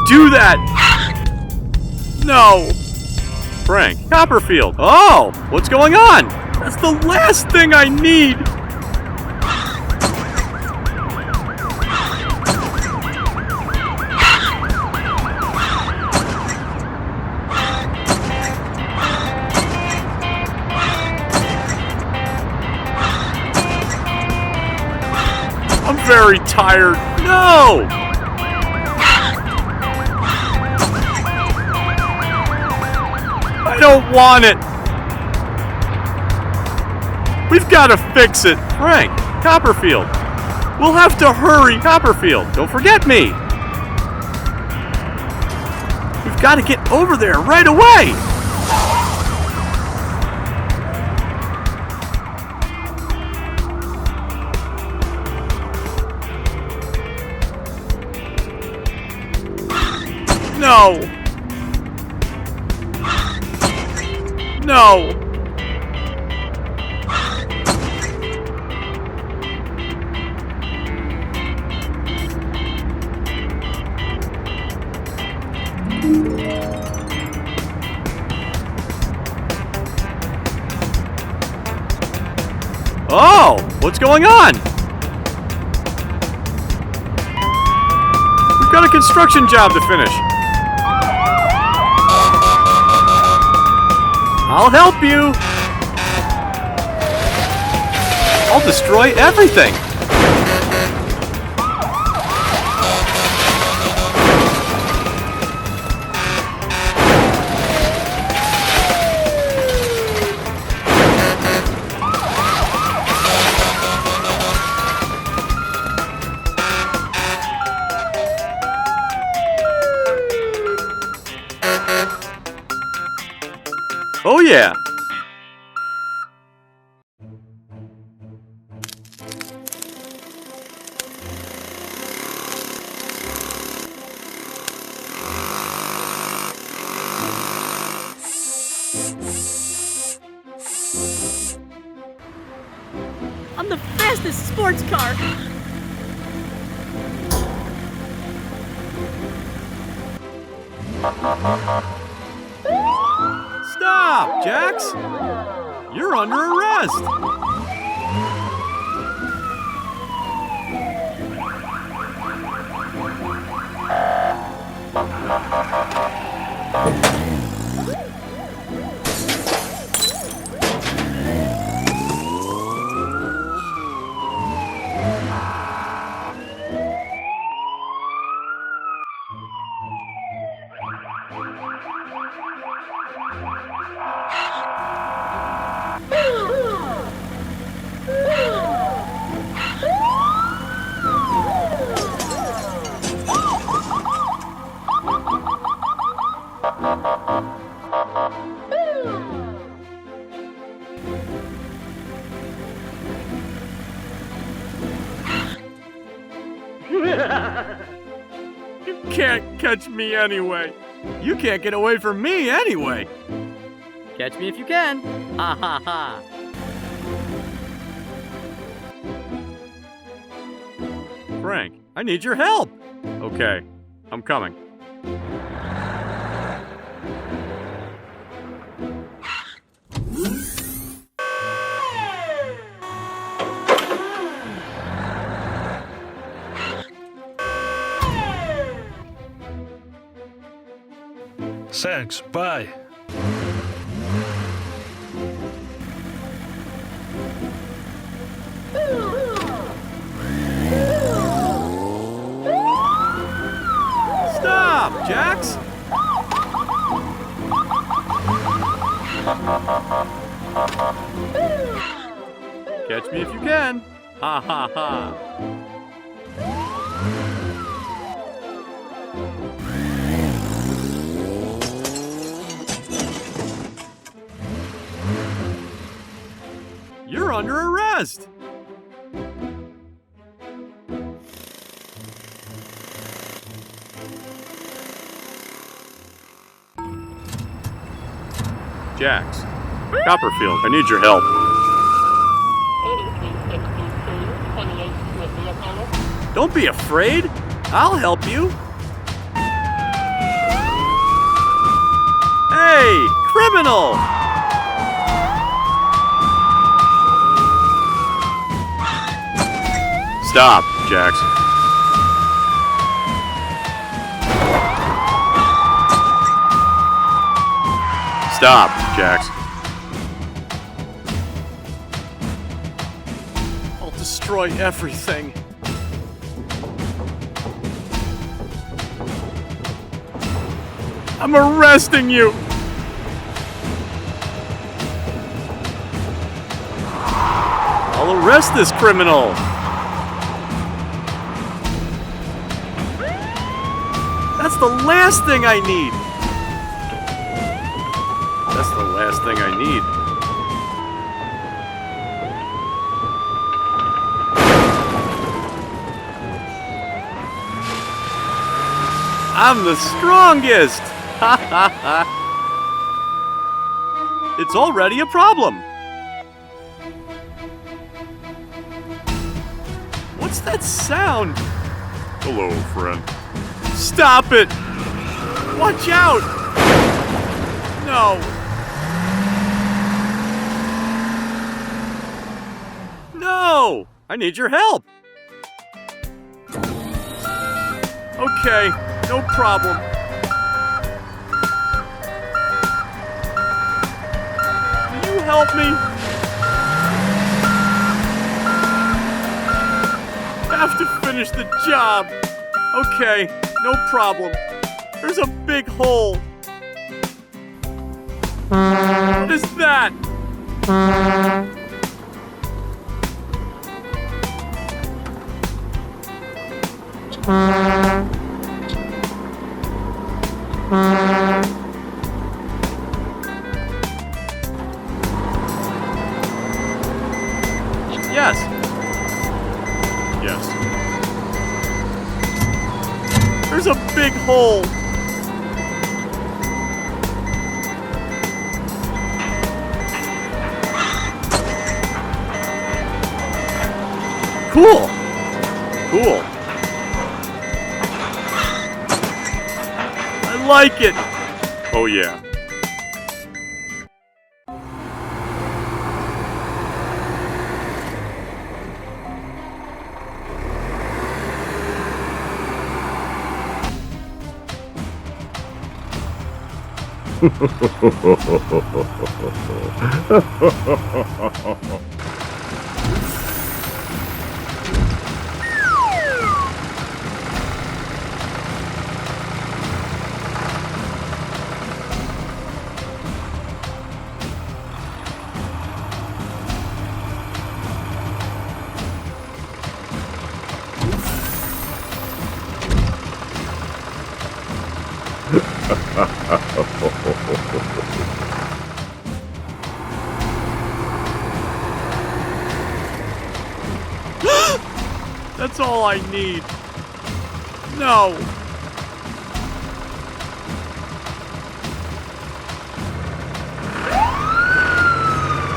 do that! No! Frank, Copperfield. Oh, what's going on? That's the last thing I need! I'm very tired. No! I don't want it. We've got to fix it. Frank, Copperfield. We'll have to hurry. Copperfield, don't forget me. We've got to get over there right away. No! No! Oh! What's going on? We've got a construction job to finish. I'll help you! I'll destroy everything! Oh yeah! I'm the fastest sports car! Stop, Jax! You're under arrest! You can't catch me anyway. You can't get away from me anyway. Catch me if you can. Ha ha ha. Frank, I need your help. Okay, I'm coming. Thanks, bye. Stop, Jax! Catch me if you can. Ha ha ha. You're under arrest! Jax, Copperfield, I need your help. Don't be afraid. I'll help you. criminal! Stop, Jax. Stop, Jax. I'll destroy everything. I'm arresting you! I'll arrest this criminal! That's the last thing I need! That's the last thing I need. I'm the strongest! Ha ha ha! It's already a problem! What's that sound? Hello, friend. Stop it! Watch out! No! No! I need your help! Okay, no problem. Will you help me? I have to finish the job. Okay, no problem. There's a big hole. What is that? Yes. Yes. There's a big hole. Cool. Cool. I like it. Oh yeah. That's all I need. No.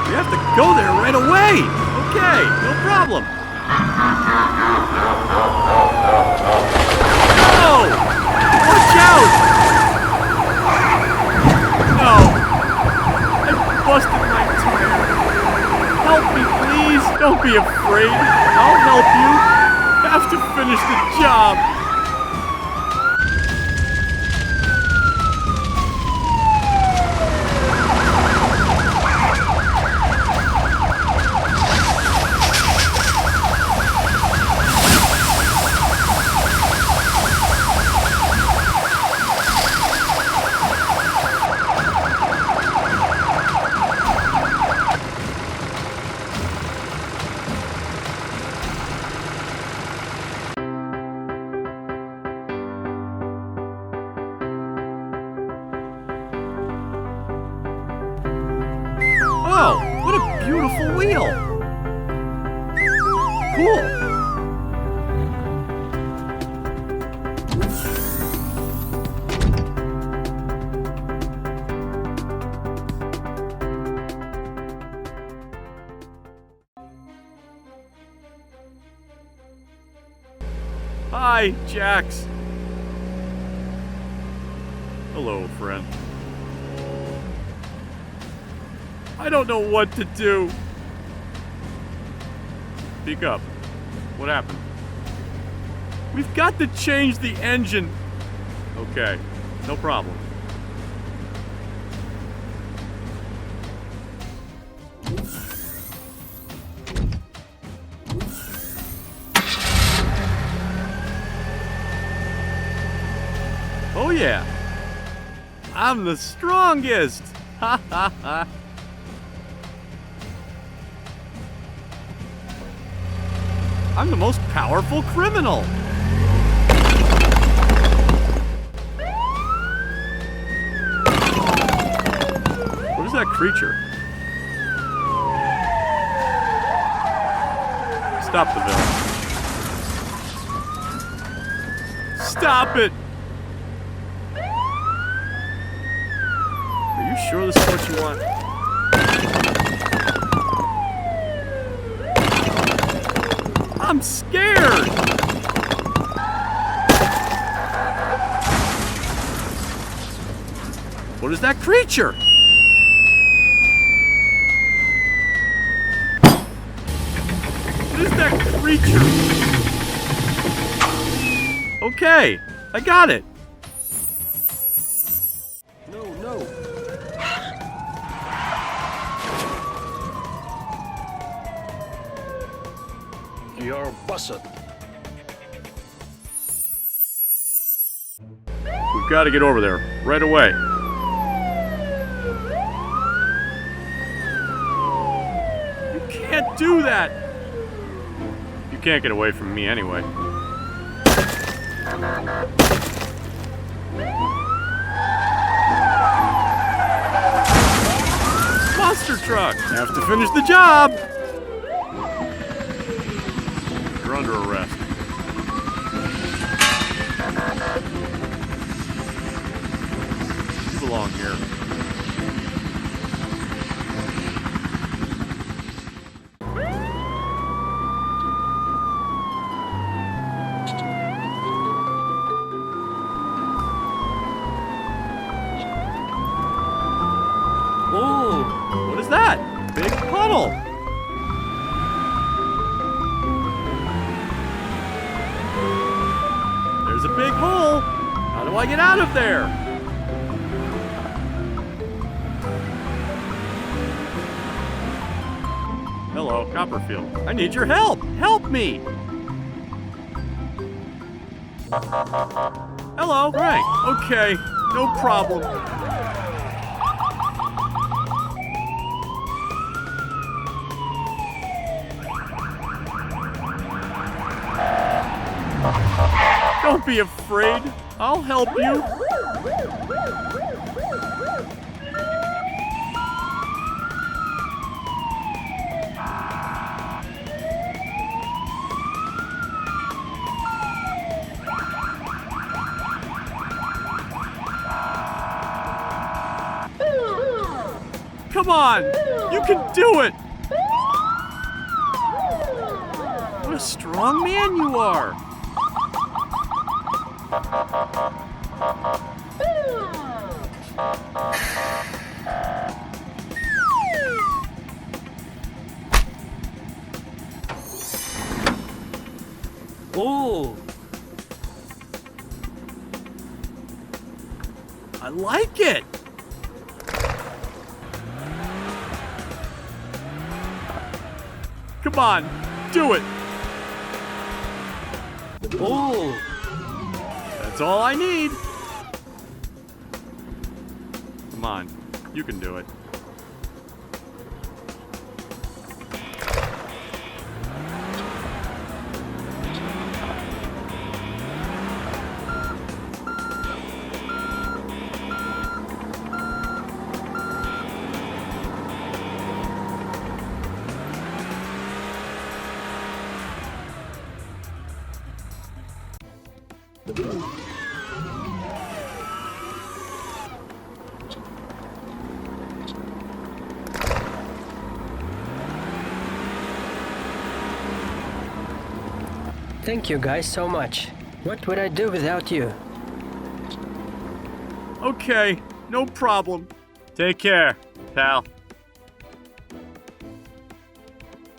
We have to go there right away. Okay, no problem. No! Watch out! No! I busted my tire. Help me, please. Don't be afraid. I'll help you. I have to finish the job. Wow, what a beautiful wheel! Cool! Hi, Jax. Hello, friend. I don't know what to do. Speak up. What happened? We've got to change the engine. Okay, no problem. Oh yeah, I'm the strongest. Ha ha ha. I'm the most powerful criminal. What is that creature? Stop the villain. Stop it! Are you sure this is what you want? I'm scared! What is that creature? What is that creature? Okay, I got it. No. You're busted. We've got to get over there right away. You can't do that. You can't get away from me anyway. Monster truck! Have to finish the job! You're under arrest. You belong here. Whoa! What is that? Big puddle! There's a big hole! How do I get out of there? Hello, Copperfield. I need your help! Help me! Hello, Frank. Okay, no problem. Don't be afraid. I'll help you. Come on! You can do it! What a strong man you are! Oh! I like it! Come on, do it! Oh! That's all I need! Come on, you can do it. Thank you guys so much. What would I do without you? Okay, no problem. Take care, pal.